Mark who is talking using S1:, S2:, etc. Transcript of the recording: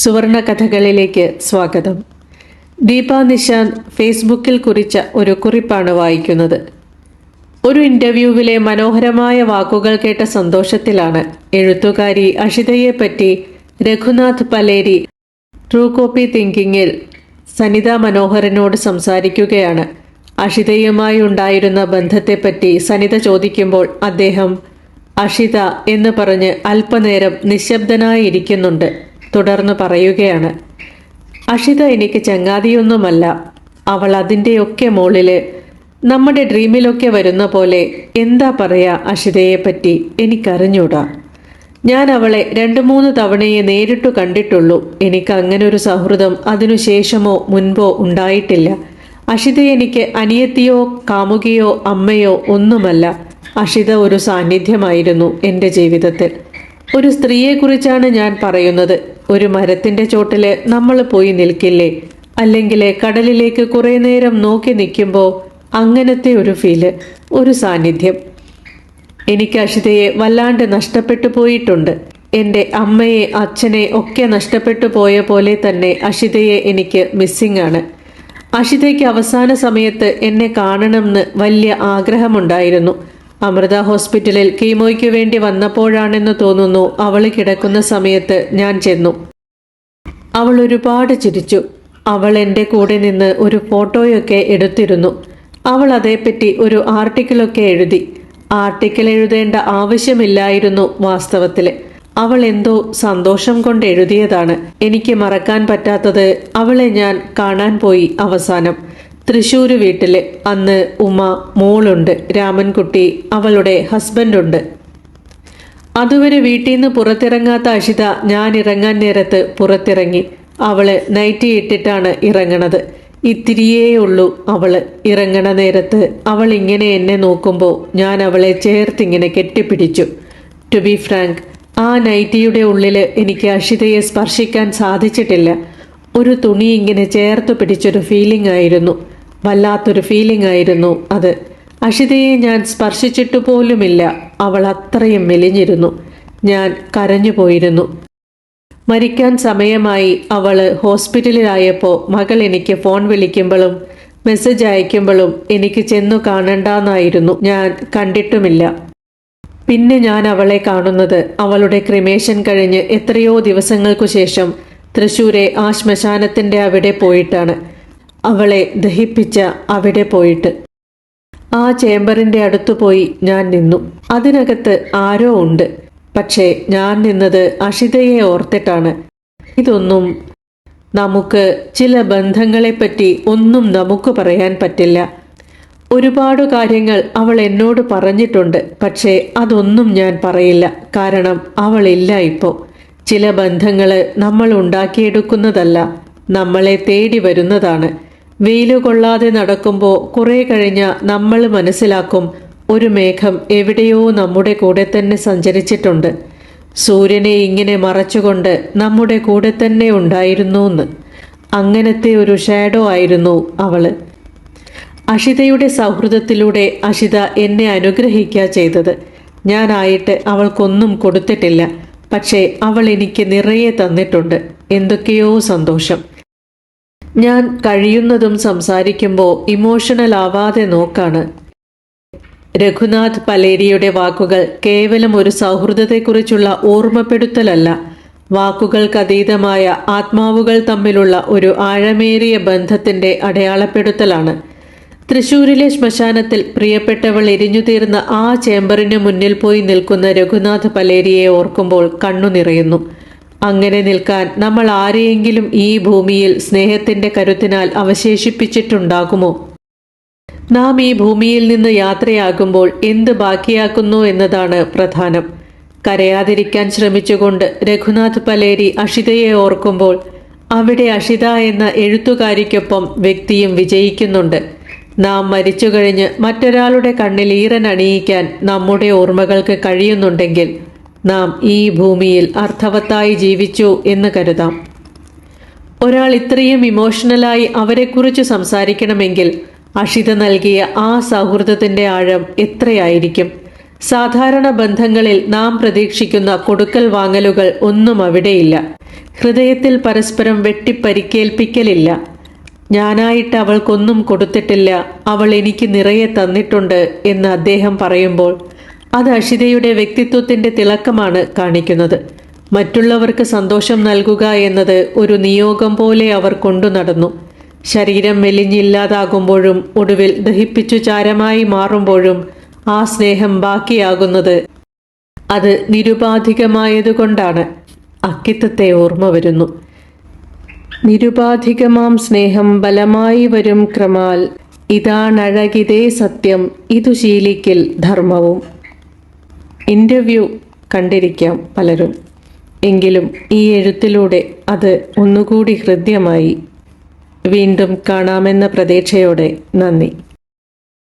S1: സുവർണ കഥകളിലേക്ക് സ്വാഗതം. ദീപ നിശാന്ത് ഫേസ്ബുക്കിൽ കുറിച്ച ഒരു കുറിപ്പാണ് വായിക്കുന്നത്. ഒരു ഇന്റർവ്യൂവിലെ മനോഹരമായ വാക്കുകൾ കേട്ട സന്തോഷത്തിലാണ് എഴുത്തുകാരി അഷിതയെപ്പറ്റി രഘുനാഥ് പലേരി ട്രൂ കോപ്പി തിങ്കിങ്ങിൽ സനിത മനോഹരനോട് സംസാരിക്കുകയാണ്. അഷിതയുമായി ഉണ്ടായിരുന്ന ബന്ധത്തെപ്പറ്റി സനിത ചോദിക്കുമ്പോൾ അദ്ദേഹം അഷിത എന്ന് പറഞ്ഞ് അല്പനേരം നിശബ്ദനായിരിക്കുന്നുണ്ട്. തുടർന്ന് പറയുകയാണ്, അഷിത എനിക്ക് ചങ്ങാതിയൊന്നുമല്ല. അവൾ അതിൻ്റെയൊക്കെ മുകളില് നമ്മുടെ ഡ്രീമിലൊക്കെ വരുന്ന പോലെ. എന്താ പറയാ അഷിതയെപ്പറ്റി എനിക്കറിഞ്ഞൂടാ. ഞാൻ അവളെ 2-3 തവണയെ നേരിട്ടു കണ്ടിട്ടുള്ളൂ. എനിക്ക് അങ്ങനെ ഒരു സൗഹൃദം അതിനുശേഷമോ മുൻപോ ഉണ്ടായിട്ടില്ല. അഷിത എനിക്ക് അനിയത്തിയോ കാമുകിയോ അമ്മയോ ഒന്നുമല്ല. അഷിത ഒരു സാന്നിധ്യമായിരുന്നു എൻ്റെ ജീവിതത്തിൽ. ഒരു സ്ത്രീയെക്കുറിച്ചാണ് ഞാൻ പറയുന്നത്. ഒരു മരത്തിൻ്റെ ചോട്ടില് നമ്മൾ പോയി നിൽക്കില്ലേ, അല്ലെങ്കിൽ കടലിലേക്ക് കുറേ നേരം നോക്കി നിൽക്കുമ്പോൾ അങ്ങനത്തെ ഒരു ഫീല്, ഒരു സാന്നിധ്യം. എനിക്ക് അഷിതയെ വല്ലാണ്ട് നഷ്ടപ്പെട്ടു പോയിട്ടുണ്ട്. എൻ്റെ അമ്മയെ അച്ഛനെ ഒക്കെ നഷ്ടപ്പെട്ടു പോയ പോലെ തന്നെ അഷിതയെ എനിക്ക് മിസ്സിംഗ് ആണ്. അഷിതയ്ക്ക് അവസാന സമയത്ത് എന്നെ കാണണമെന്ന് വലിയ ആഗ്രഹമുണ്ടായിരുന്നു. അമൃത ഹോസ്പിറ്റലിൽ കീമോയ്ക്ക് വേണ്ടി വന്നപ്പോഴാണെന്ന് തോന്നുന്നു അവൾ കിടക്കുന്ന സമയത്ത് ഞാൻ ചെന്നു. അവൾ ഒരുപാട് ചിരിച്ചു. അവൾ എൻ്റെ കൂടെ നിന്ന് ഒരു ഫോട്ടോയൊക്കെ എടുത്തിരുന്നു. അവൾ അതേപ്പറ്റി ഒരു ആർട്ടിക്കിളൊക്കെ എഴുതി. ആർട്ടിക്കിൾ എഴുതേണ്ട ആവശ്യമില്ലായിരുന്നു വാസ്തവത്തിൽ. അവൾ എന്തോ സന്തോഷം കൊണ്ട് എഴുതിയതാണ്. എനിക്ക് മറക്കാൻ പറ്റാത്തത് അവളെ ഞാൻ കാണാൻ പോയി അവസാനം തൃശ്ശൂര് വീട്ടില്. അന്ന് ഉമ, മോളുണ്ട്, രാമൻകുട്ടി, അവളുടെ ഹസ്ബൻഡുണ്ട്. അതുവരെ വീട്ടിൽ നിന്ന് പുറത്തിറങ്ങാത്ത അഷിത ഞാൻ ഇറങ്ങാൻ നേരത്ത് പുറത്തിറങ്ങി. അവള് നൈറ്റി ഇട്ടിട്ടാണ് ഇറങ്ങണത്. ഇത്തിരിയേ ഉള്ളൂ അവള്. ഇറങ്ങണ നേരത്ത് അവൾ ഇങ്ങനെ എന്നെ നോക്കുമ്പോൾ ഞാൻ അവളെ ചേർത്തിങ്ങനെ കെട്ടിപ്പിടിച്ചു. ടു ബി ഫ്രാങ്ക്, ആ നൈറ്റിയുടെ ഉള്ളില് എനിക്ക് അഷിതയെ സ്പർശിക്കാൻ സാധിച്ചിട്ടില്ല. ഒരു തുണി ഇങ്ങനെ ചേർത്ത് പിടിച്ചൊരു ഫീലിംഗ് ആയിരുന്നു. വല്ലാത്തൊരു ഫീലിംഗ് ആയിരുന്നു അത്. അഷിതയെ ഞാൻ സ്പർശിച്ചിട്ടു പോലുമില്ല. അവൾ അത്രയും മെലിഞ്ഞിരുന്നു. ഞാൻ കരഞ്ഞു പോയിരുന്നു. മരിക്കാൻ സമയമായി അവള് ഹോസ്പിറ്റലിലായപ്പോൾ മകൾ എനിക്ക് ഫോൺ വിളിക്കുമ്പോഴും മെസ്സേജ് അയക്കുമ്പോഴും എനിക്ക് ചെന്നു കാണണ്ടെന്നായിരുന്നു. ഞാൻ കണ്ടിട്ടുമില്ല. പിന്നെ ഞാൻ അവളെ കാണുന്നത് അവളുടെ ക്രിമേഷൻ കഴിഞ്ഞ് എത്രയോ ദിവസങ്ങൾക്കു ശേഷം തൃശ്ശൂരെ ആ ശ്മശാനത്തിൻ്റെ അവിടെ പോയിട്ടാണ്. അവളെ ദഹിപ്പിച്ച അവിടെ പോയിട്ട് ആ ചേംബറിൻ്റെ അടുത്തു പോയി ഞാൻ നിന്നു. അതിനകത്ത് ആരോ ഉണ്ട്. പക്ഷേ ഞാൻ നിന്നത് അഷിതയെ ഓർത്തിട്ടാണ്. ഇതൊന്നും നമുക്ക്, ചില ബന്ധങ്ങളെപ്പറ്റി ഒന്നും നമുക്ക് പറയാൻ പറ്റില്ല. ഒരുപാട് കാര്യങ്ങൾ അവൾ എന്നോട് പറഞ്ഞിട്ടുണ്ട്. പക്ഷേ അതൊന്നും ഞാൻ പറയില്ല. കാരണം അവളില്ല ഇപ്പോൾ. ചില ബന്ധങ്ങൾ നമ്മൾ ഉണ്ടാക്കിയെടുക്കുന്നതല്ല, നമ്മളെ തേടി വരുന്നതാണ്. വെയിലു കൊള്ളാതെ നടക്കുമ്പോൾ കുറെ കഴിഞ്ഞ നമ്മൾ മനസ്സിലാക്കും, ഒരു മേഘം എവിടെയോ നമ്മുടെ കൂടെ തന്നെ സഞ്ചരിച്ചിട്ടുണ്ട്. സൂര്യനെ ഇങ്ങനെ മറച്ചുകൊണ്ട് നമ്മുടെ കൂടെ തന്നെ ഉണ്ടായിരുന്നു എന്ന്. അങ്ങനത്തെ ഒരു ഷാഡോ ആയിരുന്നു അവള്. അഷിതയുടെ സൗഹൃദത്തിലൂടെ അഷിത എന്നെ അനുഗ്രഹിക്കുക ചെയ്തത്. ഞാനായിട്ട് അവൾക്കൊന്നും കൊടുത്തിട്ടില്ല. പക്ഷേ അവൾ എനിക്ക് നിറയെ തന്നിട്ടുണ്ട്. എന്തൊക്കെയോ സന്തോഷം. ഞാൻ കഴിയുന്നതും സംസാരിക്കുമ്പോൾ ഇമോഷണൽ ആവാതെ നോക്കാണ്. രഘുനാഥ് പലേരിയുടെ വാക്കുകൾ കേവലം ഒരു സൗഹൃദത്തെക്കുറിച്ചുള്ള ഓർമ്മപ്പെടുത്തലല്ല, വാക്കുകൾക്കതീതമായ ആത്മാവുകൾ തമ്മിലുള്ള ഒരു ആഴമേറിയ ബന്ധത്തിൻ്റെ അടയാളപ്പെടുത്തലാണ്. തൃശ്ശൂരിലെ ശ്മശാനത്തിൽ പ്രിയപ്പെട്ടവൾ എരിഞ്ഞുതീർന്ന ആ ചേംബറിന് മുന്നിൽ പോയി നിൽക്കുന്ന രഘുനാഥ് പലേരിയെ ഓർക്കുമ്പോൾ കണ്ണു നിറയുന്നു. അങ്ങനെ നിൽക്കാൻ നമ്മൾ ആരെയെങ്കിലും ഈ ഭൂമിയിൽ സ്നേഹത്തിൻ്റെ കരുത്തിനാൽ അവശേഷിപ്പിച്ചിട്ടുണ്ടാകുമോ? നാം ഈ ഭൂമിയിൽ നിന്ന് യാത്രയാകുമ്പോൾ എന്ത് ബാക്കിയാക്കുന്നു എന്നതാണ് പ്രധാനം. കരയാതിരിക്കാൻ ശ്രമിച്ചുകൊണ്ട് രഘുനാഥ് പലേരി അഷിതയെ ഓർക്കുമ്പോൾ അവിടെ അഷിത എന്ന എഴുത്തുകാരിക്കൊപ്പം വ്യക്തിയും വിജയിക്കുന്നുണ്ട്. നാം മരിച്ചു കഴിഞ്ഞ് മറ്റൊരാളുടെ കണ്ണിൽ ഈറൻ അണിയിക്കാൻ നമ്മുടെ ഓർമ്മകൾക്ക് കഴിയുന്നുണ്ടെങ്കിൽ നാം ഈ ഭൂമിയിൽ അർത്ഥവത്തായി ജീവിച്ചു എന്ന് കരുതാം. ഒരാൾ ഇത്രയും ഇമോഷണലായി അവരെക്കുറിച്ച് സംസാരിക്കണമെങ്കിൽ അഷിത നൽകിയ ആ സൗഹൃദത്തിൻ്റെ ആഴം എത്രയായിരിക്കും? സാധാരണ ബന്ധങ്ങളിൽ നാം പ്രതീക്ഷിക്കുന്ന കൊടുക്കൽ വാങ്ങലുകൾ ഒന്നും അവിടെയില്ല. ഹൃദയത്തിൽ പരസ്പരം വെട്ടിപ്പരിക്കേൽപ്പിക്കലില്ല. ഞാനായിട്ട് അവൾക്കൊന്നും കൊടുത്തിട്ടില്ല, അവൾ എനിക്ക് നിറയെ തന്നിട്ടുണ്ട് എന്ന് അദ്ദേഹം പറയുമ്പോൾ അത് അഷിതയുടെ വ്യക്തിത്വത്തിൻ്റെ തിളക്കമാണ് കാണിക്കുന്നത്. മറ്റുള്ളവർക്ക് സന്തോഷം നൽകുക എന്നത് ഒരു നിയോഗം പോലെ അവർ കൊണ്ടു നടന്നു. ശരീരം മെലിഞ്ഞില്ലാതാകുമ്പോഴും ഒടുവിൽ ദഹിപ്പിച്ചു ചാരമായി മാറുമ്പോഴും ആ സ്നേഹം ബാക്കിയാകുന്നത് അത് നിരുപാധികമായതുകൊണ്ടാണ്. അക്കിത്തത്തെ ഓർമ്മ വരുന്നു. നിരുപാധികമാം സ്നേഹം ബലമായി വരും ക്രമാൽ, ഇതാണഴകിതേ സത്യം, ഇതു ശീലിക്കിൽ ധർമ്മവും. ഇൻ്റർവ്യൂ കണ്ടിരിക്കാം പലരും, എങ്കിലും ഈ എഴുത്തിലൂടെ അത് ഒന്നുകൂടി ഹൃദ്യമായി. വീണ്ടും കാണാമെന്ന പ്രതീക്ഷയോടെ നന്ദി.